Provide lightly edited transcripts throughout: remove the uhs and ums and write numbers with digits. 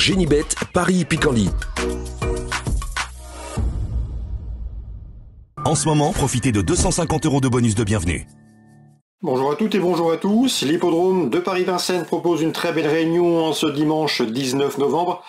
Génibet, Paris-Picanly. En ce moment, profitez de 250 € de bonus de bienvenue. Bonjour à toutes et bonjour à tous. L'hippodrome de Paris-Vincennes propose une très belle réunion en ce dimanche 19 novembre,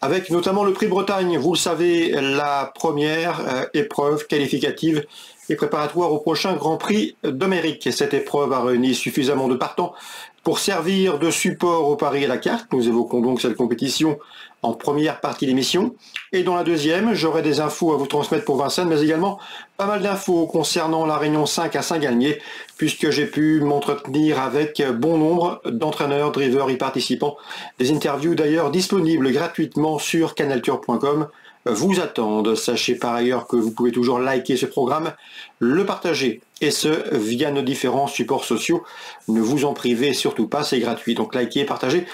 avec notamment le Prix de Bretagne. Vous le savez, la première épreuve qualificative et préparatoire au prochain Grand Prix d'Amérique. Cette épreuve a réuni suffisamment de partants pour servir de support au pari à la carte. Nous évoquons donc cette compétition en première partie d'émission. Et dans la deuxième, j'aurai des infos à vous transmettre pour Vincennes, mais également pas mal d'infos concernant la Réunion 5 à Saint-Galmier, puisque j'ai pu m'entretenir avec bon nombre d'entraîneurs, drivers y participants. Des interviews d'ailleurs disponibles gratuitement sur canaltour.com vous attendent. Sachez par ailleurs que vous pouvez toujours liker ce programme, le partager, et ce via nos différents supports sociaux. Ne vous en privez surtout pas, c'est gratuit. Donc likez et partagez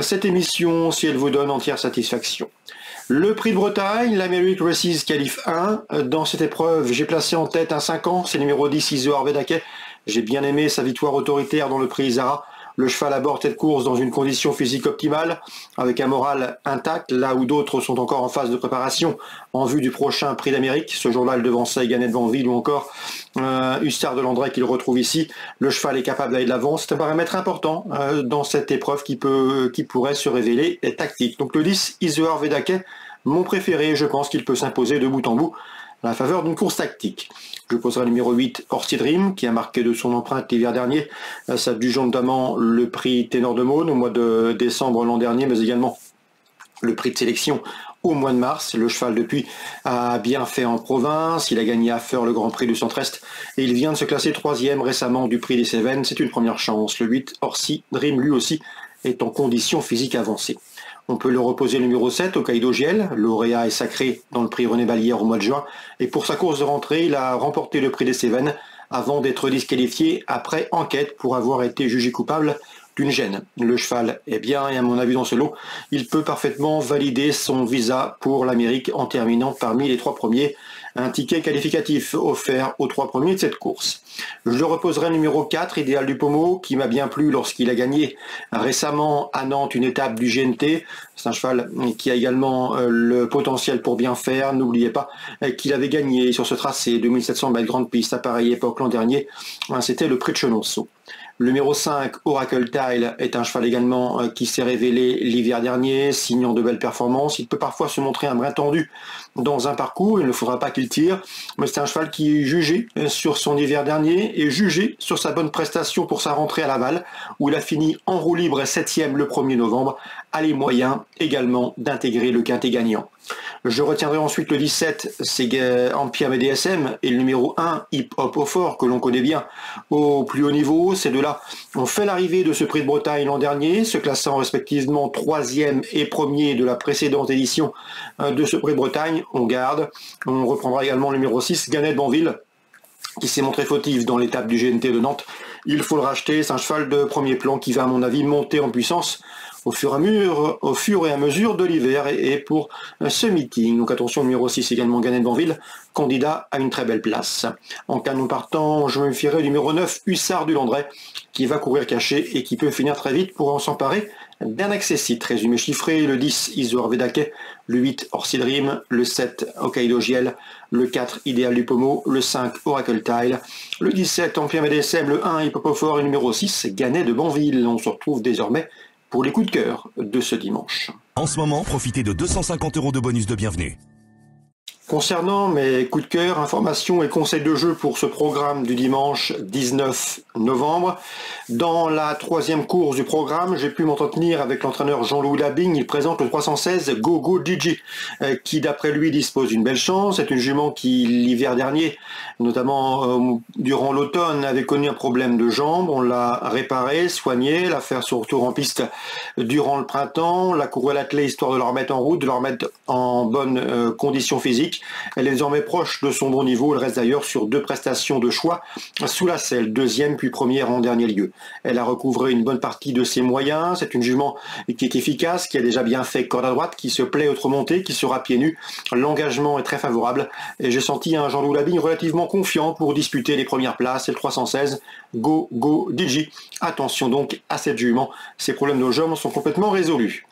cette émission si elle vous donne entière satisfaction. Le Prix de Bretagne, l'Amérique Races Qualif 1. Dans cette épreuve, j'ai placé en tête un 5 ans, c'est le numéro 10, Isoar Vedaquet. J'ai bien aimé sa victoire autoritaire dans le Prix Zara. Le cheval aborde cette course dans une condition physique optimale, avec un moral intact, là où d'autres sont encore en phase de préparation en vue du prochain Prix d'Amérique. Ce jour-là, il devançait Gannet de Banville ou encore Hussard de Landré qu'il retrouve ici. Le cheval est capable d'aller de l'avant. C'est un paramètre important dans cette épreuve qui pourrait se révéler tactique. Donc le 10, Isoar Vedaquet, mon préféré, je pense qu'il peut s'imposer de bout en bout à la faveur d'une course tactique. Je poserai le numéro 8, Orsi Dream, qui a marqué de son empreinte l'hiver dernier. Ça adjugeant notamment le prix Ténor de Maune au mois de décembre l'an dernier, mais également le prix de sélection au mois de mars. Le cheval, depuis, a bien fait en province. Il a gagné à Feur le Grand Prix du Centre-Est et il vient de se classer 3e récemment du prix des Cévennes. C'est une première chance. Le 8, Orsi Dream, lui aussi, est en condition physique avancée. On peut le reposer le numéro 7, Hokkaido Giel, lauréat et sacré dans le prix René Ballière au mois de juin. Et pour sa course de rentrée, il a remporté le prix des Cévennes avant d'être disqualifié après enquête pour avoir été jugé coupable d'une gêne. Le cheval est bien et à mon avis dans ce lot, il peut parfaitement valider son visa pour l'Amérique en terminant parmi les 3 premiers. Un ticket qualificatif offert aux 3 premiers de cette course. Je le reposerai numéro 4, Idéal du Pommeau, qui m'a bien plu lorsqu'il a gagné récemment à Nantes une étape du GNT. C'est un cheval qui a également le potentiel pour bien faire. N'oubliez pas qu'il avait gagné sur ce tracé 2700 mètres grande piste à pareille époque l'an dernier. C'était le prix de Chenonceau. Le numéro 5, Oracle Tile, est un cheval également qui s'est révélé l'hiver dernier, signant de belles performances. Il peut parfois se montrer un brin tendu dans un parcours, il ne faudra pas qu'il tire, mais c'est un cheval qui est jugé sur son hiver dernier et jugé sur sa bonne prestation pour sa rentrée à Laval, où il a fini en roue libre 7e le 1er novembre, a les moyens également d'intégrer le quintet gagnant. Je retiendrai ensuite le 17, c'est Empire BDSM, et le numéro 1, Hip Hop au Fort, que l'on connaît bien au plus haut niveau. Ces deux-là ont fait l'arrivée de ce Prix de Bretagne l'an dernier, se classant respectivement 3e et 1er de la précédente édition de ce Prix de Bretagne. On garde. On reprendra également le numéro 6, Gannet de Banville, qui s'est montré fautif dans l'étape du GNT de Nantes. Il faut le racheter, c'est un cheval de premier plan qui va à mon avis monter en puissance au fur et à mesure de l'hiver et pour ce meeting. Donc attention, numéro 6 également, Gannet de Banville, candidat à une très belle place. En canon partant, je me fierai au numéro 9, Hussard du Landré, qui va courir caché et qui peut finir très vite pour en s'emparer d'un accessite. Résumé chiffré, le 10, Isoar Vedaquet, le 8, Orsi Dream, le 7, Hokkaido Giel, le 4, Idéal du Pommeau, le 5, Oracle Tile, le 17, Empire BDSM, le 1, Hip Hop au Fort et le numéro 6, Gannet de Banville. On se retrouve désormais pour les coups de cœur de ce dimanche. En ce moment, profitez de 250 € de bonus de bienvenue. Concernant mes coups de cœur, informations et conseils de jeu pour ce programme du dimanche 19 novembre, dans la 3e course du programme, j'ai pu m'entretenir avec l'entraîneur Jean-Louis Labigne. Il présente le 316 Go Go Gigi, qui d'après lui dispose d'une belle chance. C'est une jument qui l'hiver dernier, notamment durant l'automne, avait connu un problème de jambe. On l'a réparé, soigné, l'a fait son retour en piste durant le printemps, l'a couru à l'attelé histoire de la remettre en route, de la remettre en bonne condition physique. classique. Elle est désormais proche de son bon niveau. Elle reste d'ailleurs sur 2 prestations de choix sous la selle, 2e puis 1re en dernier lieu. Elle a recouvré une bonne partie de ses moyens. C'est une jument qui est efficace, qui a déjà bien fait corde à droite, qui se plaît autre montée, qui sera pieds nus. L'engagement est très favorable et j'ai senti un Jean-Loup Labigne relativement confiant pour disputer les premières places. Et le 316, Go Digi. Attention donc à cette jument. Ses problèmes de jambes sont complètement résolus.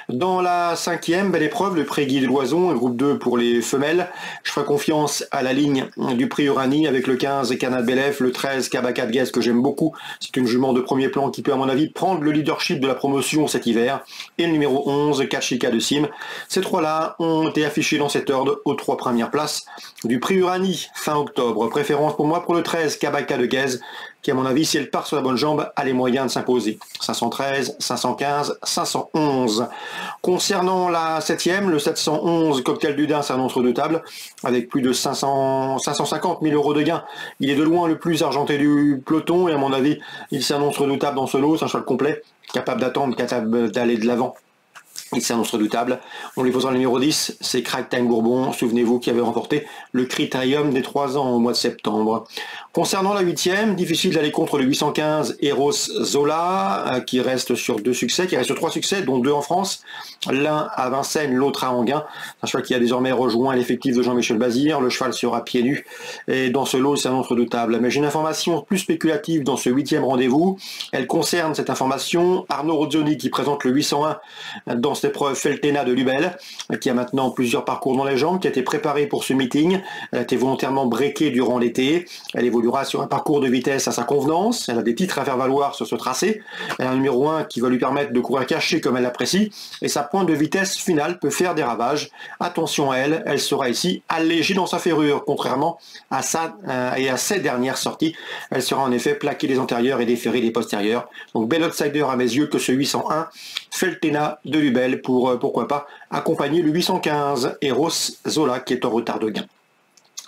Dans la 5e, belle épreuve, le prix Guy de Loison, le groupe 2 pour les femelles. Je ferai confiance à la ligne du prix Uranie avec le 15 Canal Belef, le 13 Kabaka de Guez que j'aime beaucoup. C'est une jument de premier plan qui peut à mon avis prendre le leadership de la promotion cet hiver. Et le numéro 11, Kachika de Sim. Ces 3-là ont été affichés dans cet ordre aux 3 premières places du prix Uranie fin octobre. Préférence pour moi pour le 13 Kabaka de Guez, qui à mon avis, si elle part sur la bonne jambe, a les moyens de s'imposer. 513, 515, 511. Concernant la 7e, le 711 Cocktail du Dain s'annonce redoutable, avec plus de 550 000 euros de gains. Il est de loin le plus argenté du peloton, et à mon avis, il s'annonce redoutable dans ce lot. C'est un cheval complet, capable d'attendre, capable d'aller de l'avant. Il s'annonce redoutable. On lui posera le numéro 10, c'est Crack Time Bourbon, souvenez-vous, qui avait remporté le Critérium des 3 ans au mois de septembre. Concernant la 8e, difficile d'aller contre le 815 Eros Zola, qui reste sur 2 succès, qui reste sur 3 succès, dont 2 en France. L'un à Vincennes, l'autre à Enghien. Un cheval qui a désormais rejoint l'effectif de Jean-Michel Bazir. Le cheval sera pieds nus. Et dans ce lot, il s'annonce redoutable. Mais j'ai une information plus spéculative dans ce 8e rendez-vous. Elle concerne cette information Arnaud Rozzoni, qui présente le 801 dans cette épreuve Feltena de Lubel, qui a maintenant plusieurs parcours dans les jambes, qui a été préparée pour ce meeting. Elle a été volontairement breakée durant l'été. Elle évoluera sur un parcours de vitesse à sa convenance. Elle a des titres à faire valoir sur ce tracé. Elle a un numéro 1 qui va lui permettre de courir caché comme elle l'apprécie. Et sa pointe de vitesse finale peut faire des ravages. Attention à elle, elle sera ici allégée dans sa ferrure, contrairement à ses dernières sorties. Elle sera en effet plaquée des antérieurs et déferrée des postérieurs. Donc bel outsider à mes yeux que ce 801 Feltena de Lubel pour, pourquoi pas, accompagner le 815 Eros Zola qui est en retard de gain.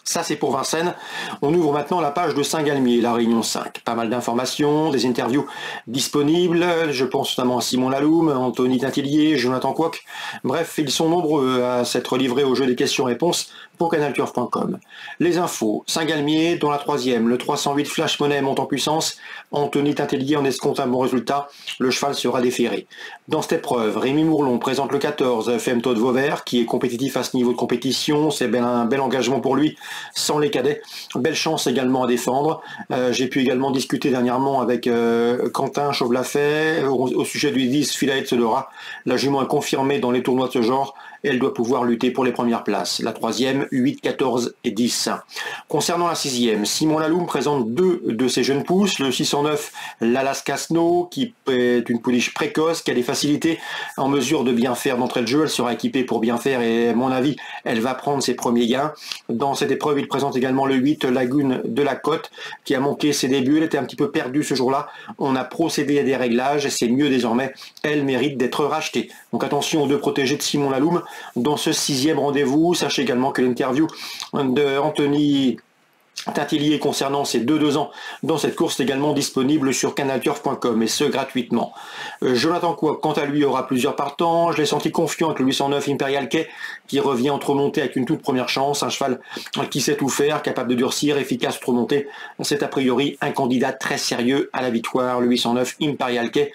Ça, c'est pour Vincennes. On ouvre maintenant la page de Saint-Galmier, la Réunion 5. Pas mal d'informations, des interviews disponibles. Je pense notamment à Simon Laloum, Anthony Tintillier, Jonathan Quoc. Bref, ils sont nombreux à s'être livrés au jeu des questions-réponses pour canalturf.com. Les infos. Saint-Galmier, dans la 3e, le 308 Flash Money monte en puissance. Anthony Tintillier en escompte un bon résultat. Le cheval sera déféré. Dans cette épreuve, Rémi Mourlon présente le 14 Femto de Vauvert, qui est compétitif à ce niveau de compétition. C'est un bel engagement pour lui. Sans les cadets, belle chance également à défendre. J'ai pu également discuter dernièrement avec Quentin Chauvelafay au sujet du 10 Philae Sodora. La jument est confirmée dans les tournois de ce genre. Elle doit pouvoir lutter pour les premières places. La 3e, 8, 14 et 10. Concernant la 6e, Simon Laloum présente 2 de ses jeunes pousses. Le 609, l'Alaska Snow, qui est une pouliche précoce, qui a des facilités en mesure de bien faire d'entrée de jeu. Elle sera équipée pour bien faire et à mon avis, elle va prendre ses premiers gains. Dans cette épreuve, il présente également le 8, Lagune de la Côte, qui a manqué ses débuts. Elle était un petit peu perdue ce jour-là. On a procédé à des réglages et c'est mieux désormais. Elle mérite d'être rachetée. Donc attention aux 2 protégés de Simon Laloum. Dans ce 6e rendez-vous, sachez également que l'interview de Anthony Tintillier concernant ses 2 ans dans cette course est également disponible sur canalturf.com et ce gratuitement. Jonathan Quoc, quant à lui, aura plusieurs partants. Je l'ai senti confiant avec le 809 Imperial Quai qui revient en trop montée avec une toute première chance. Un cheval qui sait tout faire, capable de durcir, efficace trop montée. C'est a priori un candidat très sérieux à la victoire. Le 809 Imperial Quai,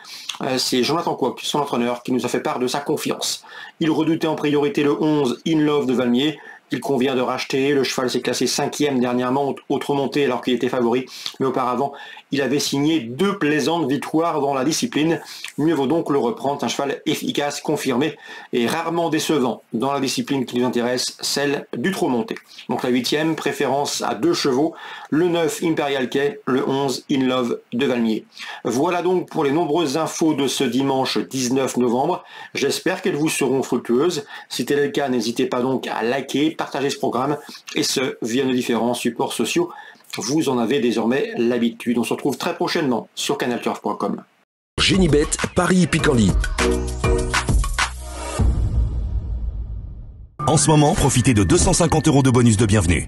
c'est Jonathan Quoc, son entraîneur, qui nous a fait part de sa confiance. Il redoutait en priorité le 11 In Love de Valmier. Il convient de racheter. Le cheval s'est classé 5e dernièrement, autre montée alors qu'il était favori. Mais auparavant, il avait signé 2 plaisantes victoires dans la discipline. Mieux vaut donc le reprendre. C'est un cheval efficace, confirmé et rarement décevant dans la discipline qui nous intéresse, celle du trop monté. Donc la 8e, préférence à 2 chevaux. Le 9 Imperial Quai, le 11 In Love de Valmier. Voilà donc pour les nombreuses infos de ce dimanche 19 novembre. J'espère qu'elles vous seront fructueuses. Si tel est le cas, n'hésitez pas donc à liker, partager ce programme et ce via nos différents supports sociaux. Vous en avez désormais l'habitude. On se retrouve très prochainement sur canalturf.com. Génibet, Paris Picorly. En ce moment, profitez de 250 € de bonus de bienvenue.